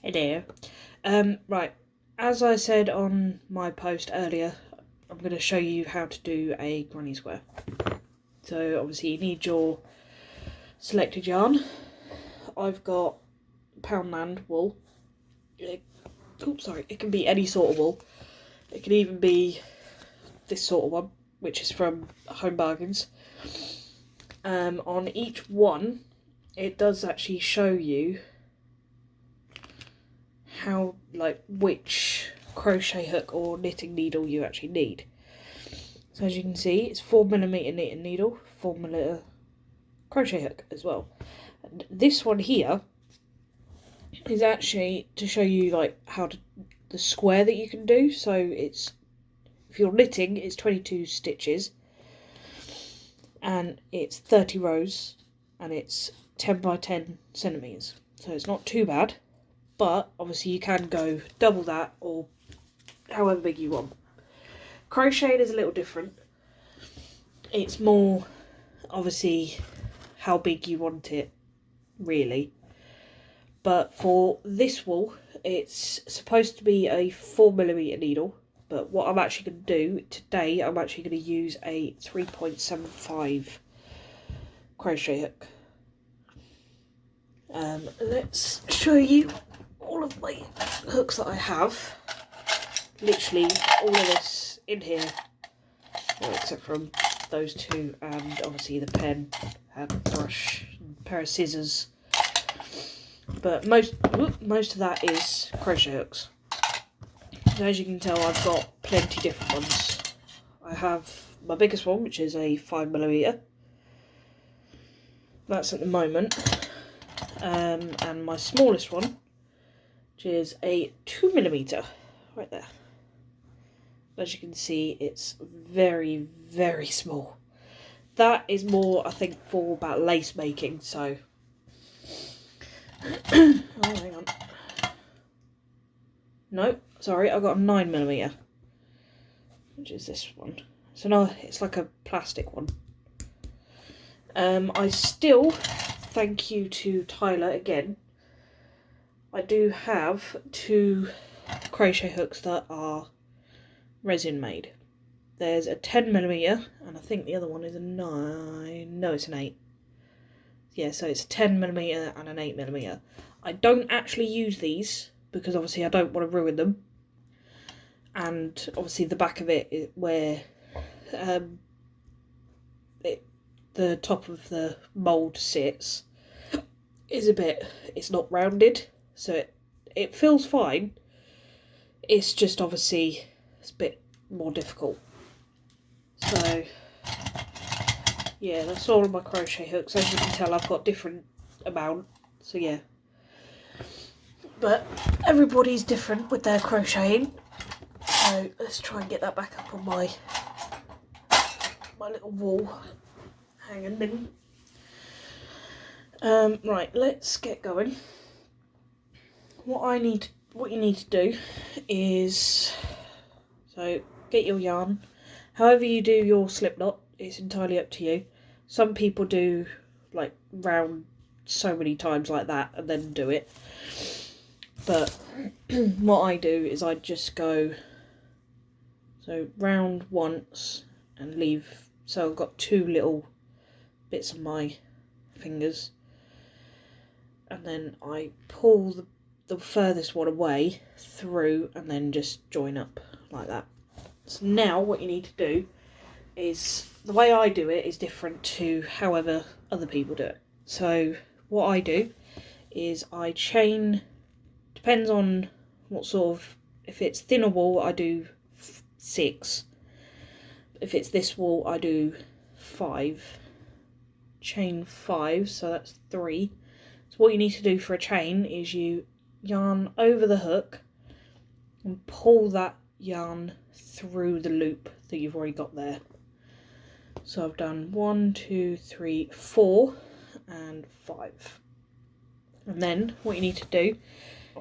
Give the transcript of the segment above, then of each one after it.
Hey there. Right, as I said on my post earlier, I'm going to show you how to do a granny square. So obviously you need your selected yarn. I've got Poundland wool. It can be any sort of wool. It can even be this sort of one, which is from Home Bargains. On each one, it does actually show you how, which crochet hook or knitting needle you actually need. So as you can see, it's 4mm knitting needle, 4mm crochet hook as well. And this one here is actually to show you the square that you can do. So it's, if you're knitting, it's 22 stitches and it's 30 rows and it's 10 by 10 centimeters. So it's not too bad, but obviously you can go double that or however big you want. Crocheting is a little different. It's more obviously how big you want it, really. But for this wool, it's supposed to be a 4mm needle. But what I'm actually going to do today, I'm actually going to use a 3.75 crochet hook. Let's show you all of my hooks that I have. Literally all of this in here, well, except from those two, and obviously the pen and brush and a pair of scissors. But most of that is crochet hooks. So as you can tell, I've got plenty different ones. I have my biggest one, which is a 5mm. That's at the moment. And my smallest one, which is a 2mm, right there. As you can see, it's very, very small. That is more, I think, for about lace making, so... oh, hang on. No, sorry, I've got a 9mm, which is this one. So no, it's like a plastic one. I still, thank you to Tyler again, I do have 2 crochet hooks that are resin made. There's a 10mm, and I think the other one is a 9, no, it's an 8. Yeah, so it's a 10mm and an 8mm. I don't actually use these because obviously I don't want to ruin them. And obviously the back of it where the top of the mould sits is it's not rounded, so it feels fine. It's just obviously it's a bit more difficult. So yeah, that's all of my crochet hooks. As you can tell, I've got different amount, so yeah. But everybody's different with their crocheting. So let's try and get that back up on my little wall hanging thing. Right, let's get going. What you need to do is, so get your yarn. However you do your slip knot, it's entirely up to you. Some people do like round so many times like that and then do it. But what I do is I just go, so round once and leave. So I've got 2 little bits of my fingers, and then I pull the furthest one away through and then just join up like that. So now what you need to do is, the way I do it is different to however other people do it. So what I do is I chain, depends on what sort of, if it's thinner wool I do 6, if it's this wool I do 5, chain 5, so that's 3. So what you need to do for a chain is you yarn over the hook and pull that yarn through the loop that you've already got there. So I've done 1, 2, 3, 4 and 5. And then what you need to do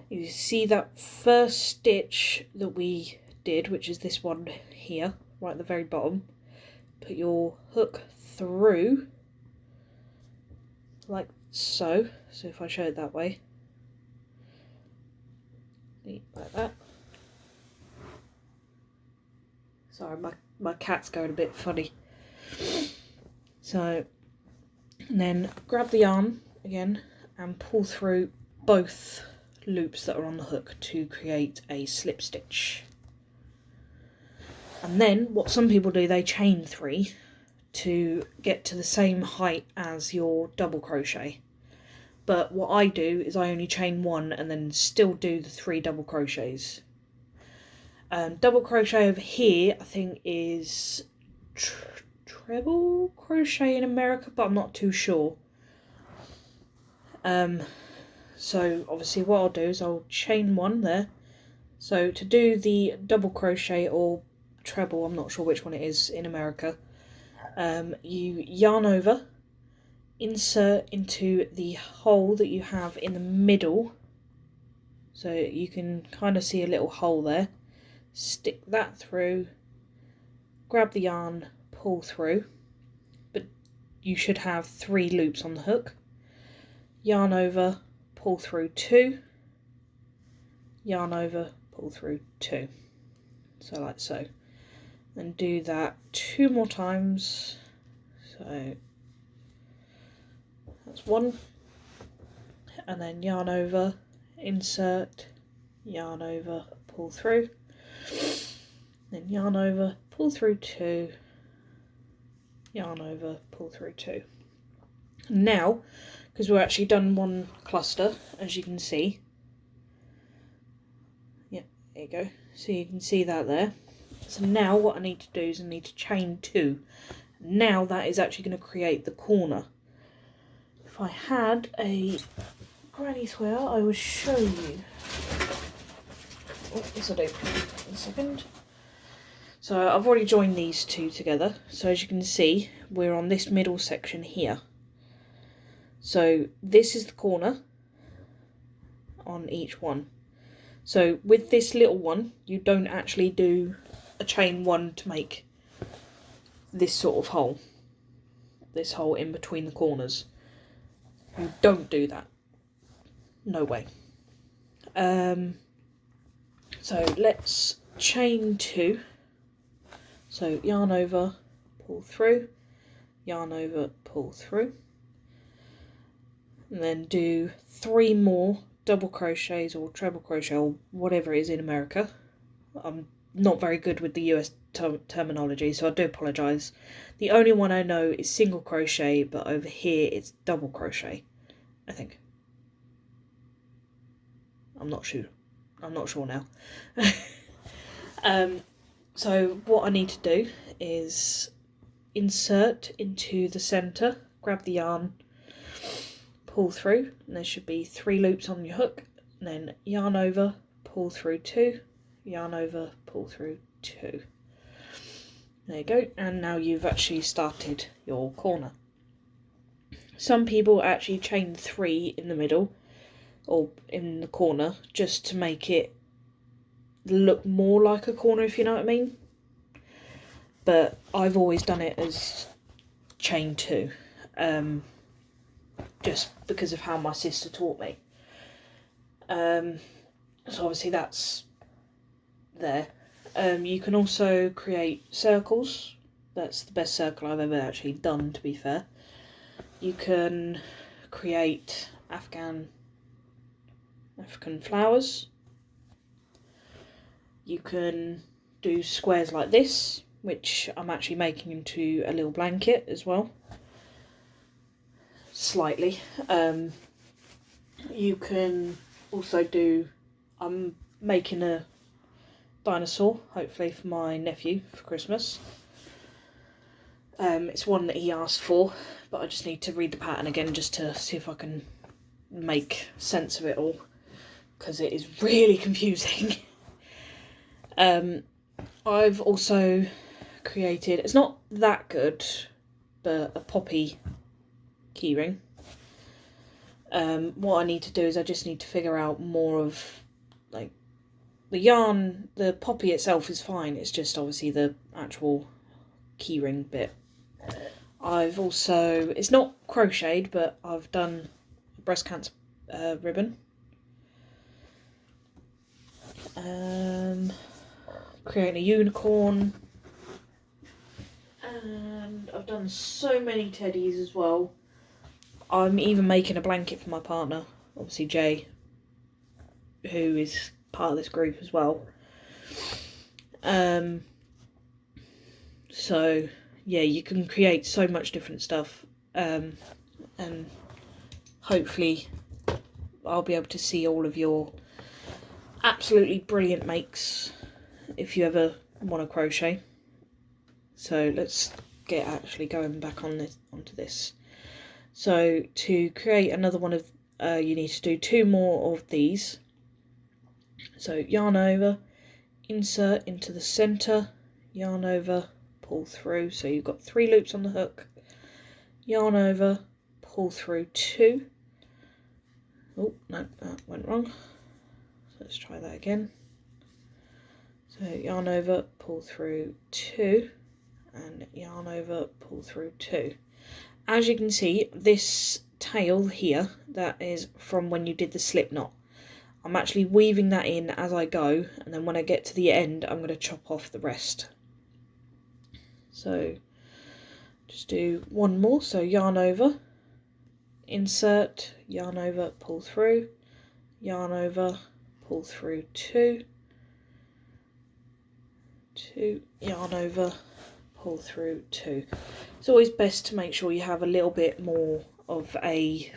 is, see that first stitch that we did, which is this one here, right at the very bottom, put your hook through like so. So if I show it that way, like that. Sorry, my cat's going a bit funny. So, and then grab the yarn again and pull through both loops that are on the hook to create a slip stitch. And then what some people do, they chain 3 to get to the same height as your double crochet. But what I do is I only chain 1 and then still do the 3 double crochets. Double crochet over here I think is treble crochet in America, but I'm not too sure. So obviously what I'll do is I'll chain 1 there. So to do the double crochet or treble, I'm not sure which one it is in America, you yarn over, insert into the hole that you have in the middle, so you can kind of see a little hole there, stick that through, grab the yarn, pull through, but you should have 3 loops on the hook, yarn over, pull through 2, yarn over, pull through 2, so like so, and do that 2 more times. So that's 1, and then yarn over, insert, yarn over, pull through, then yarn over, pull through 2, yarn over, pull through 2. Now, because we're actually done 1 cluster, as you can see, yeah, there you go, so you can see that there. So now what I need to do is I need to chain 2. Now that is actually going to create the corner. If I had a granny square, I would show you. Oh, yes I do. 1 second. So I've already joined these 2 together. So as you can see, we're on this middle section here. So this is the corner on each one. So with this little one, you don't actually do a chain 1 to make this sort of hole. This hole in between the corners. You don't do that. No way. So let's chain 2. So yarn over, pull through, yarn over, pull through, and then do 3 more double crochets or treble crochet or whatever it is in America. I'm not very good with the US terminology, so I do apologise. The only one I know is single crochet, but over here it's double crochet, I think. I'm not sure now. So what I need to do is insert into the centre, grab the yarn, pull through, and there should be 3 loops on your hook, and then yarn over, pull through 2, yarn over, pull through 2. There you go, and now you've actually started your corner. Some people actually chain 3 in the middle or in the corner just to make it look more like a corner, if you know what I mean. But I've always done it as chain 2, just because of how my sister taught me. So obviously that's there. You can also create circles. That's the best circle I've ever actually done, to be fair. You can create African flowers. You can do squares like this, which I'm actually making into a little blanket as well. Slightly. You can also do, I'm making a dinosaur, hopefully for my nephew for Christmas. It's one that he asked for, but I just need to read the pattern again just to see if I can make sense of it all, because it is really confusing. I've also created, it's not that good, but a poppy keyring. What I need to do is I just need to figure out more of, like, the yarn. The poppy itself is fine, it's just obviously the actual keyring bit. I've also, it's not crocheted, but I've done breast cancer ribbon. creating a unicorn, and I've done so many teddies as well. I'm even making a blanket for my partner, obviously Jay, who is part of this group as well. So yeah, you can create so much different stuff, and hopefully I'll be able to see all of your absolutely brilliant makes if you ever want to crochet. So let's get actually going back on onto this. So to create another one of, you need to do 2 more of these. So yarn over, insert into the center, yarn over, pull through. So you've got 3 loops on the hook, yarn over, pull through 2. Oh no, that went wrong. So let's try that again. So yarn over, pull through 2, and yarn over, pull through 2. As you can see, this tail here, that is from when you did the slip knot. I'm actually weaving that in as I go, and then when I get to the end I'm going to chop off the rest. So just do 1 more. So yarn over, insert, yarn over, pull through, yarn over, pull through 2, 2, yarn over, pull through 2. It's always best to make sure you have a little bit more of a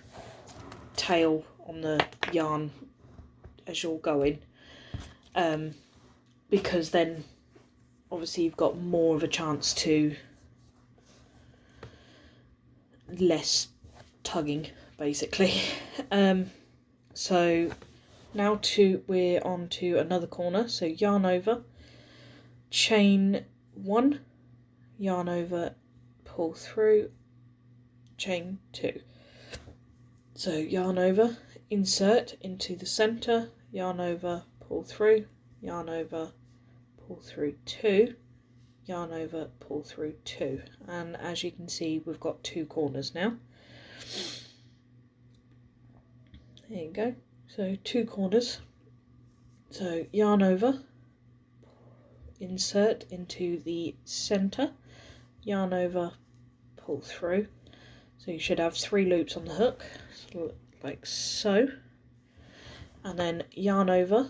tail on the yarn as you're going, because then obviously you've got more of a chance to less tugging basically. So now we're on to another corner. So yarn over, chain 1, yarn over, pull through, chain 2. So yarn over, insert into the center, yarn over, pull through, yarn over, pull through 2, yarn over, pull through 2. And as you can see, we've got 2 corners now. There you go. So 2 corners. So yarn over, insert into the center, yarn over, pull through. So you should have 3 loops on the hook, like so, and then yarn over,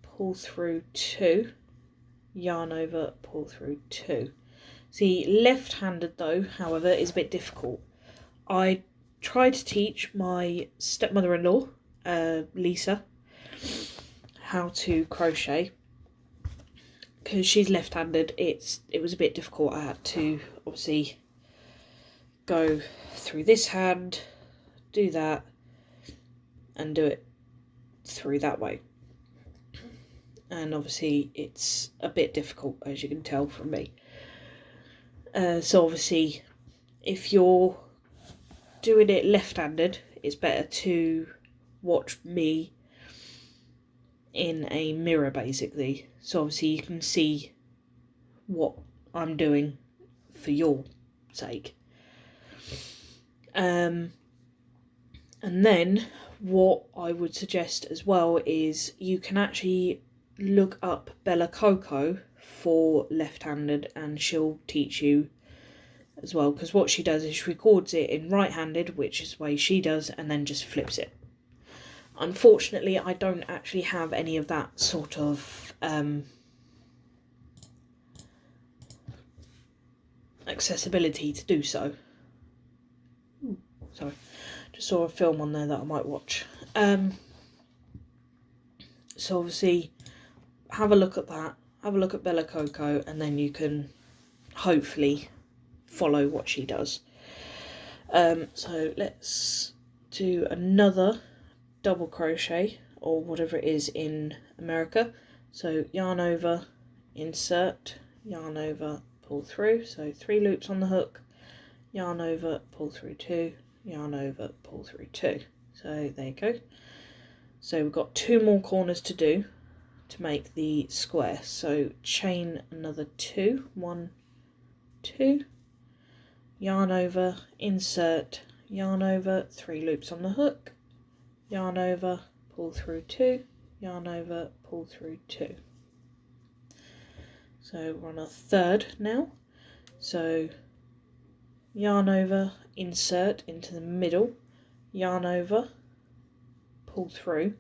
pull through 2, yarn over, pull through 2. See, left-handed though, however, is a bit difficult. I tried to teach my stepmother-in-law, Lisa, how to crochet. Because she's left-handed, it was a bit difficult. I had to obviously go through this hand, do that, and do it through that way. And obviously it's a bit difficult, as you can tell from me. So obviously if you're doing it left-handed, it's better to watch me in a mirror basically, so obviously you can see what I'm doing for your sake. And then what I would suggest as well is you can actually look up Bella Coco for left-handed, and she'll teach you as well, because what she does is she records it in right-handed, which is the way she does, and then just flips it. Unfortunately, I don't actually have any of that sort of accessibility to do so. Ooh, sorry, just saw a film on there that I might watch. So obviously have a look at that, have a look at Bella Coco, and then you can hopefully follow what she does. So let's do another double crochet, or whatever it is in America. So yarn over, insert, yarn over, pull through. So 3 loops on the hook, yarn over, pull through 2, yarn over, pull through 2. So there you go. So we've got 2 more corners to do to make the square. So chain another 2, 1, 2, yarn over, insert, yarn over, 3 loops on the hook, yarn over, pull through 2, yarn over, pull through 2. So we're on our third now. So yarn over, insert into the middle, yarn over, pull through,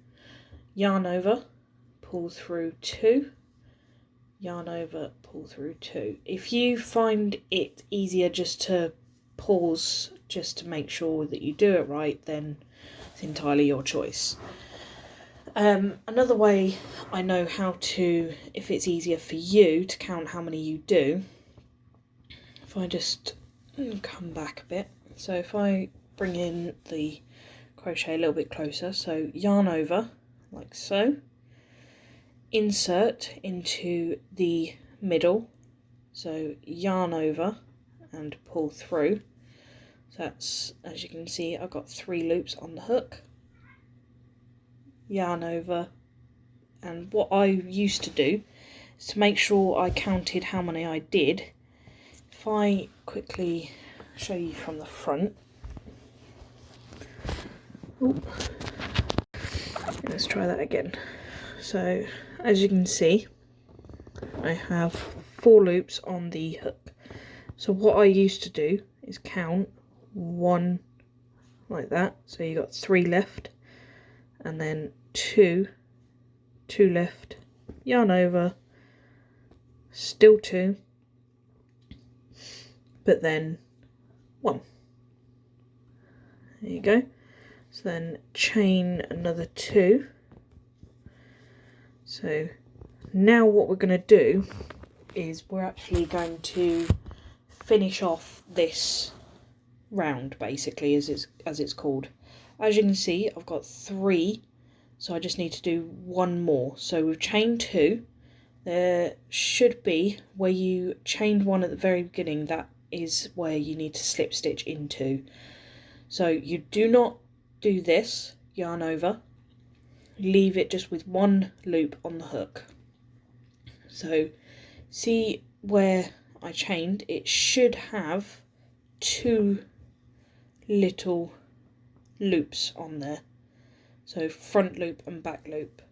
yarn over, pull through 2, yarn over, pull through 2. If you find it easier just to pause just to make sure that you do it right, then it's entirely your choice. Another way I know how to, if it's easier for you to count how many you do, if I just come back a bit, so if I bring in the crochet a little bit closer, so yarn over like so, insert into the middle, so yarn over and pull through. So that's, as you can see, I've got 3 loops on the hook, yarn over, and what I used to do is to make sure I counted how many I did. If I quickly show you from the front, let's try that again. So as you can see, I have 4 loops on the hook. So what I used to do is count 1 like that, so you got 3 left, and then 2 left, yarn over, still 2, but then 1. There you go. So then chain another 2. So now what we're going to do is we're actually going to finish off this round, basically, as it's called. As you can see, I've got 3, so I just need to do 1 more. So we've chained 2. There should be, where you chained 1 at the very beginning, that is where you need to slip stitch into. So you do not do this, yarn over, leave it just with 1 loop on the hook. So see where I chained, it should have 2 little loops on there, so front loop and back loop.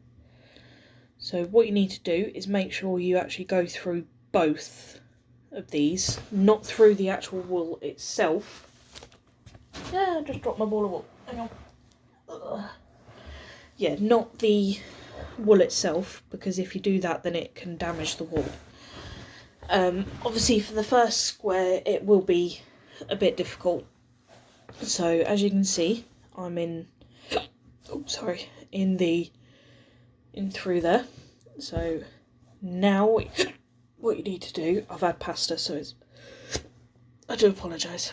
So what you need to do is make sure you actually go through both of these, not through the actual wool itself. Yeah, I just dropped my ball of wool, hang on. Ugh. Yeah, not the wool itself, because if you do that then it can damage the wool. Obviously for the first square it will be a bit difficult. So as you can see, I'm in through there. So now what you need to do, I've had pasta, so I do apologise.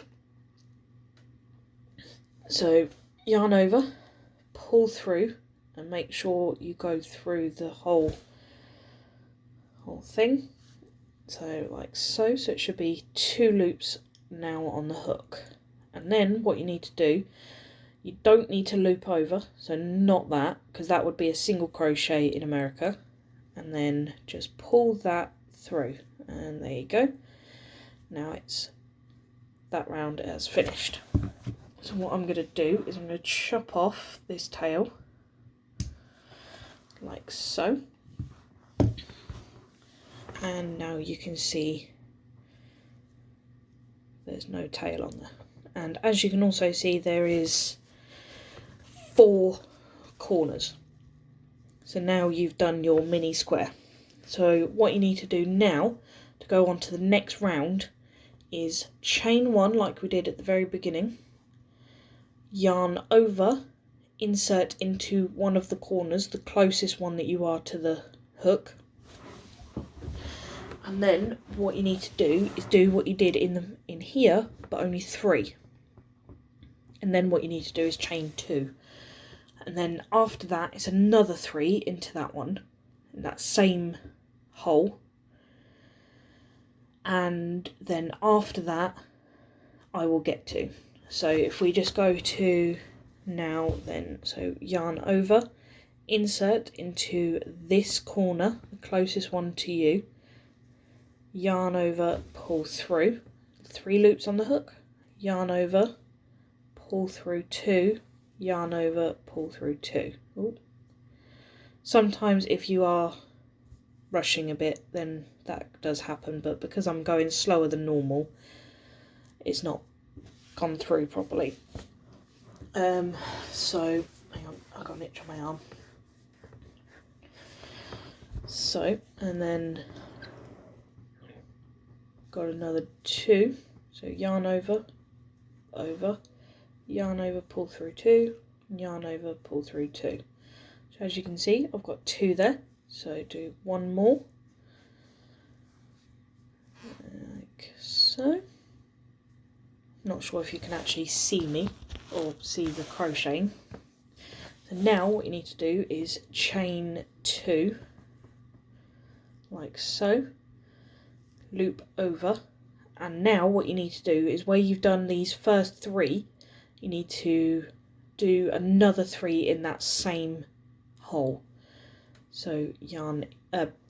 So yarn over, pull through, and make sure you go through the whole thing. So like so. So it should be 2 loops now on the hook. And then what you need to do, you don't need to loop over, so not that, because that would be a single crochet in America. And then just pull that through, and there you go. Now it's that round as finished. So what I'm going to do is I'm going to chop off this tail like so, and now you can see there's no tail on there. And as you can also see, there is 4 corners. So now you've done your mini square. So what you need to do now to go on to the next round is chain 1 like we did at the very beginning, yarn over, insert into one of the corners, the closest one that you are to the hook, and then what you need to do is do what you did in here, but only 3. And then what you need to do is chain 2, and then after that it's another 3 into that one, in that same hole, and then after that I will get to. So if we just go to now then, so yarn over, insert into this corner, the closest one to you, yarn over, pull through, 3 loops on the hook, yarn over, pull through 2, yarn over, pull through 2. Ooh. Sometimes if you are rushing a bit, then that does happen, but because I'm going slower than normal, it's not gone through properly. So hang on, I got an itch on my arm. So, and then got another 2, so yarn over, over, yarn over, pull through 2, yarn over, pull through 2. So as you can see, I've got 2 there, so do 1 more, like so. Not sure if you can actually see me or see the crocheting. So now what you need to do is chain 2, like so, loop over, and now what you need to do is where you've done these first 3, you need to do another 3 in that same hole. So yarn,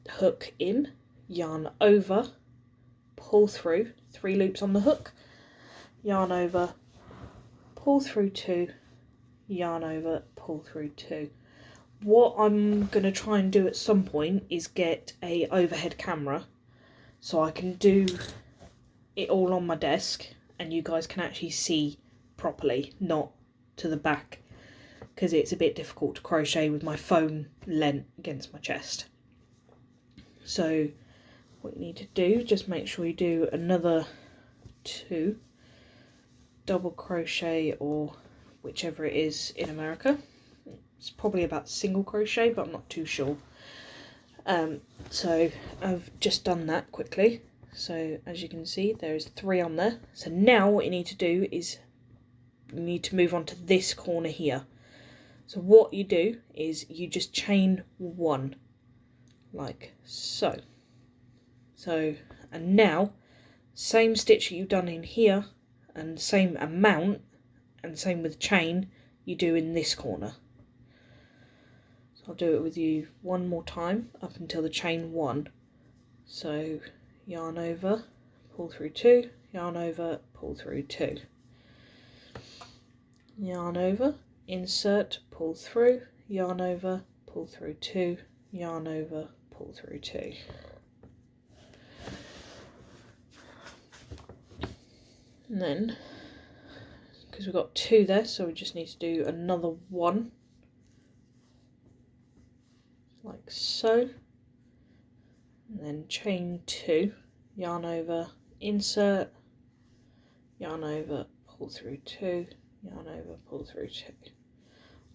hook in, yarn over, pull through, 3 loops on the hook, yarn over, pull through 2, yarn over, pull through 2. What I'm going to try and do at some point is get a overhead camera so I can do it all on my desk and you guys can actually see properly, not to the back, because it's a bit difficult to crochet with my phone leant against my chest. So what you need to do, just make sure you do another 2 double crochet, or whichever it is in America. It's probably about single crochet, but I'm not too sure. So I've just done that quickly. So as you can see, there's 3 on there. So now what you need to do is you need to move on to this corner here. So what you do is you just chain 1, like so. So, and now, same stitch that you've done in here, and same amount, and same with chain, you do in this corner. So I'll do it with you one more time, up until the chain 1. So, yarn over, pull through 2, yarn over, pull through 2. Yarn over, insert, pull through, yarn over, pull through 2, yarn over, pull through 2. And then, because we've got 2 there, so we just need to do another 1, like so, and then chain 2, yarn over, insert, yarn over, pull through 2, yarn over, pull through 2.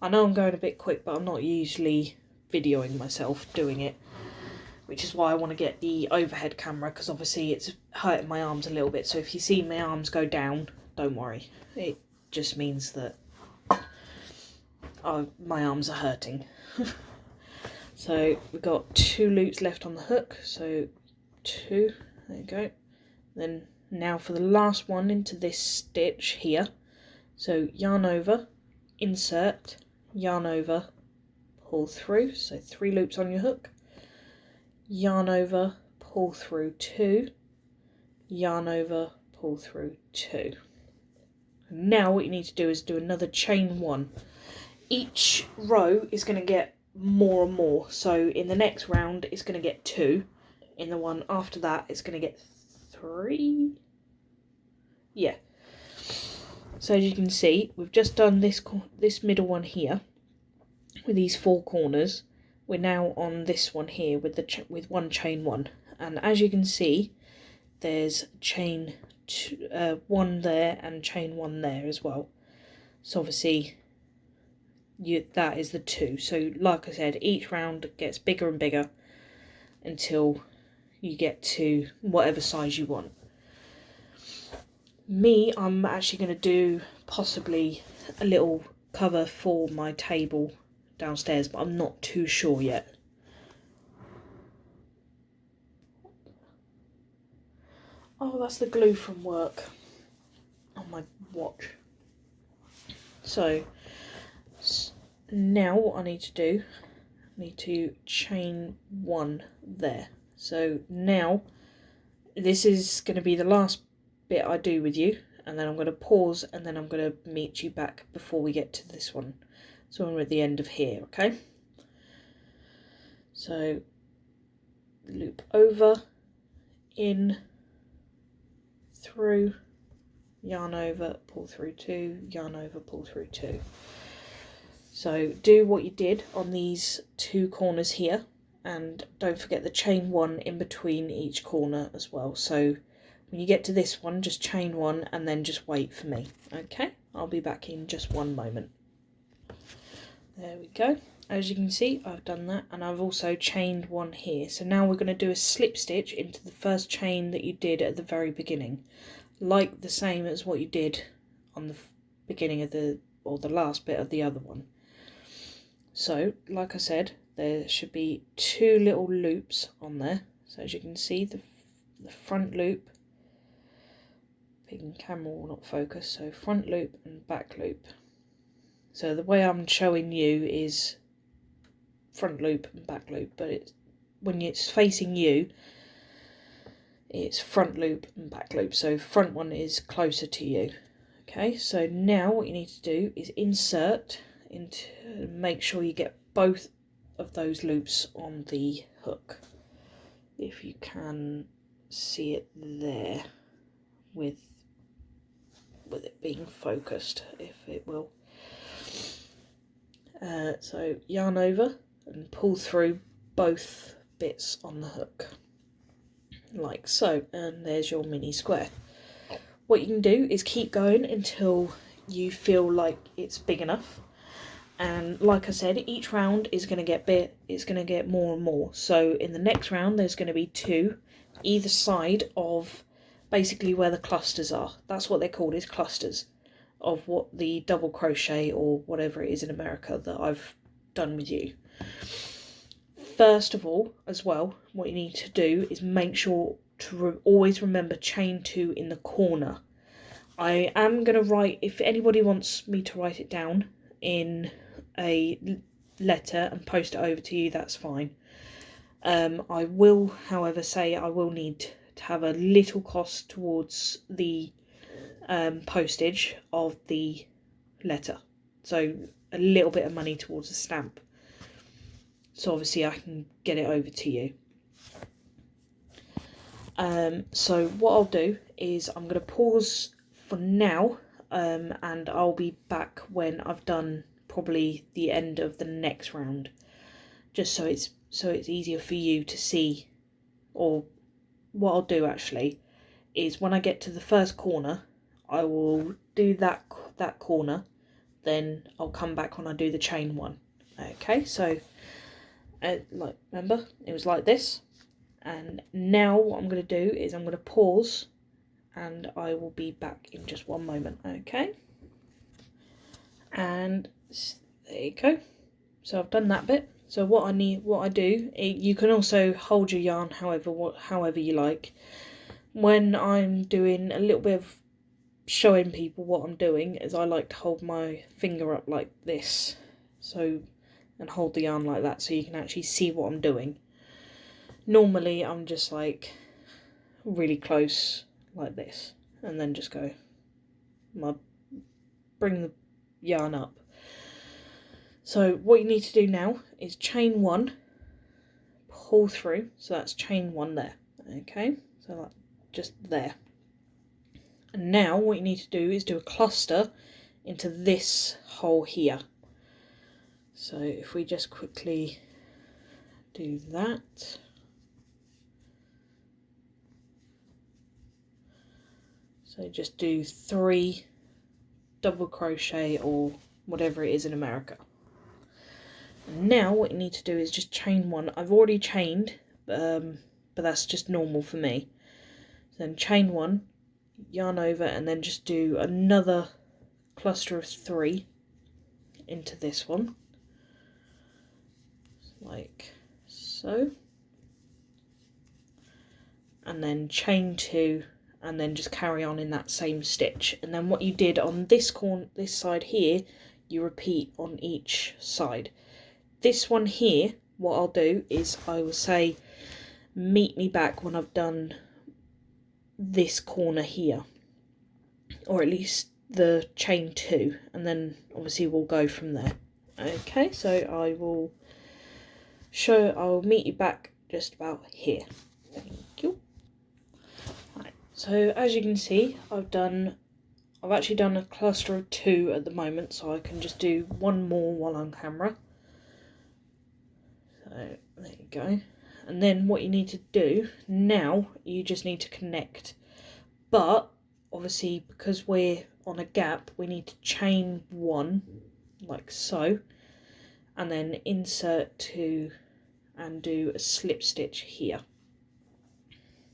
I know I'm going a bit quick, but I'm not usually videoing myself doing it, which is why I want to get the overhead camera, because obviously it's hurting my arms a little bit. So if you see my arms go down, don't worry. It just means that my arms are hurting. So we've got 2 loops left on the hook. So 2, there you go. Then now for the last one into this stitch here. So yarn over, insert, yarn over, pull through. So 3 loops on your hook. Yarn over, pull through 2, yarn over, pull through 2. And now what you need to do is do another chain 1. Each row is going to get more and more. So in the next round it's going to get 2. In the one after that it's going to get 3. Yeah. So as you can see, we've just done this middle one here with these 4 corners. We're now on this one here with with 1 chain 1, and as you can see, there's chain 1 there and chain 1 there as well. So obviously, that is the 2. So like I said, each round gets bigger and bigger until you get to whatever size you want. I'm actually going to do possibly a little cover for my table downstairs, but I'm not too sure yet. Oh, that's the glue from work on my watch. So now what I need to do, I need to chain 1 there. So now this is going to be the last bit I do with you, and then I'm going to pause, and then I'm going to meet you back before we get to this one. So I'm at the end of here, okay? So loop over, in, through, yarn over, pull through 2, yarn over, pull through 2. So do what you did on these 2 corners here, and don't forget the chain 1 in between each corner as well. So when you get to this one, just chain 1 and then just wait for me. Okay, I'll be back in just one moment. There we go. As you can see, I've done that, and I've also chained 1 here. So now we're going to do a slip stitch into the first chain that you did at the very beginning, like the same as what you did on the beginning of the last bit of the other one. So like I said, there should be 2 little loops on there. So as you can see, the front loop, picking camera will not focus, so front loop and back loop. So the way I'm showing you is front loop and back loop, but when it's facing you, it's front loop and back loop. So front one is closer to you. Okay, so now what you need to do is insert into, make sure you get both of those loops on the hook. If you can see it there with it being focused, if it will. So yarn over and pull through both bits on the hook, like so, and there's your mini square. What you can do is keep going until you feel like it's big enough, and like I said, each round is going to get it's going to get more and more. So in the next round there's going to be 2 either side of basically where the clusters are. That's what they're called, is clusters of what the double crochet or whatever it is in America that I've done with you. First of all, as well, what you need to do is make sure to always remember chain 2 in the corner. I am going to write, if anybody wants me to write it down in a letter and post it over to you, that's fine. I will, however, say I will need to have a little cost towards the postage of the letter, so a little bit of money towards the stamp, so obviously I can get it over to you. So what I'll do is I'm going to pause for now, and I'll be back when I've done probably the end of the next round, just so it's easier for you to see. Or what I'll do actually is when I get to the first corner, I will do that corner, then I'll come back when I do the chain 1. Okay, so like, remember, it was like this, and now what I'm going to do is I'm going to pause and I will be back in just one moment. Okay, and there you go. So I've done that bit. So what I do, you can also hold your yarn however you like. When I'm doing a little bit of showing people what I'm doing, is I like to hold my finger up like this, so, and hold the yarn like that so you can actually see what I'm doing. Normally I'm just like really close like this, and then just go, bring the yarn up. So what you need to do now is chain 1, pull through, so that's chain 1 there. Okay, so like just there. And now what you need to do is do a cluster into this hole here. So if we just quickly do that. So just do 3 double crochet or whatever it is in America. And now what you need to do is just chain 1. I've already chained, but that's just normal for me. So then chain 1, yarn over, and then just do another cluster of 3 into this one, like so, and then chain 2, and then just carry on in that same stitch. And then what you did on this side here, you repeat on each side. This one here, what I'll do is I will say meet me back when I've done this corner here, or at least the chain 2, and then obviously we'll go from there. Okay, so I will I'll meet you back just about here. Thank you. Right, so as you can see, I've actually done a cluster of 2 at the moment, so I can just do one more while on camera. So there you go. And then what you need to do now, you just need to connect. But obviously, because we're on a gap, we need to chain 1 like so, and then insert 2 and do a slip stitch here.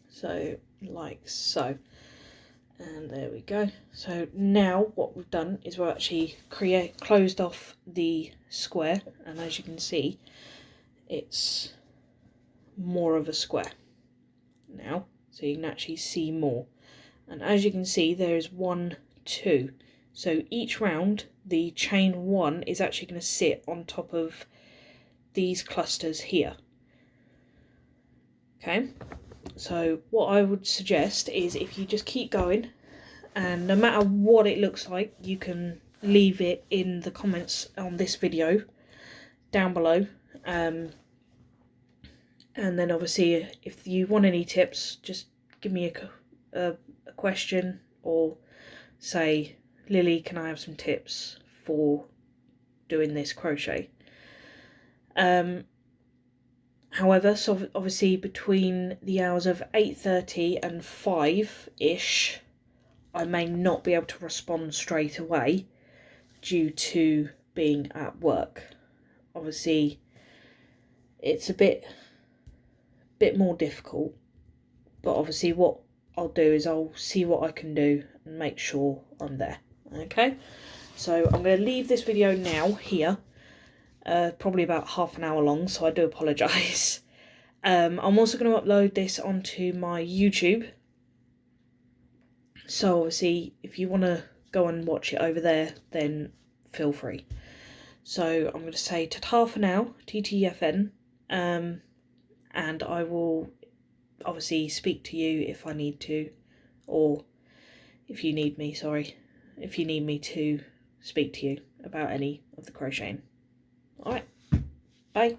So like so. And there we go. So now what we've done is we've actually closed off the square, and as you can see, it's more of a square now, so you can actually see more. And as you can see, there is 1, 2. So each round, the chain 1 is actually going to sit on top of these clusters here. Okay, so what I would suggest is if you just keep going, and no matter what it looks like, you can leave it in the comments on this video down below. And then obviously if you want any tips, just give me a question, or say, Lily, can I have some tips for doing this crochet? However, so obviously between the hours of 8:30 and 5ish, I may not be able to respond straight away due to being at work. Obviously it's a bit more difficult, but obviously what I'll do is I'll see what I can do and make sure I'm there. Okay, so I'm going to leave this video now here, probably about half an hour long, so I do apologise. I'm also going to upload this onto my YouTube, so obviously if you want to go and watch it over there, then feel free. So I'm going to say ta-ta for now, TTFN, and I will obviously speak to you if I need to, or if you need me, if you need me to speak to you about any of the crocheting. Alright, bye.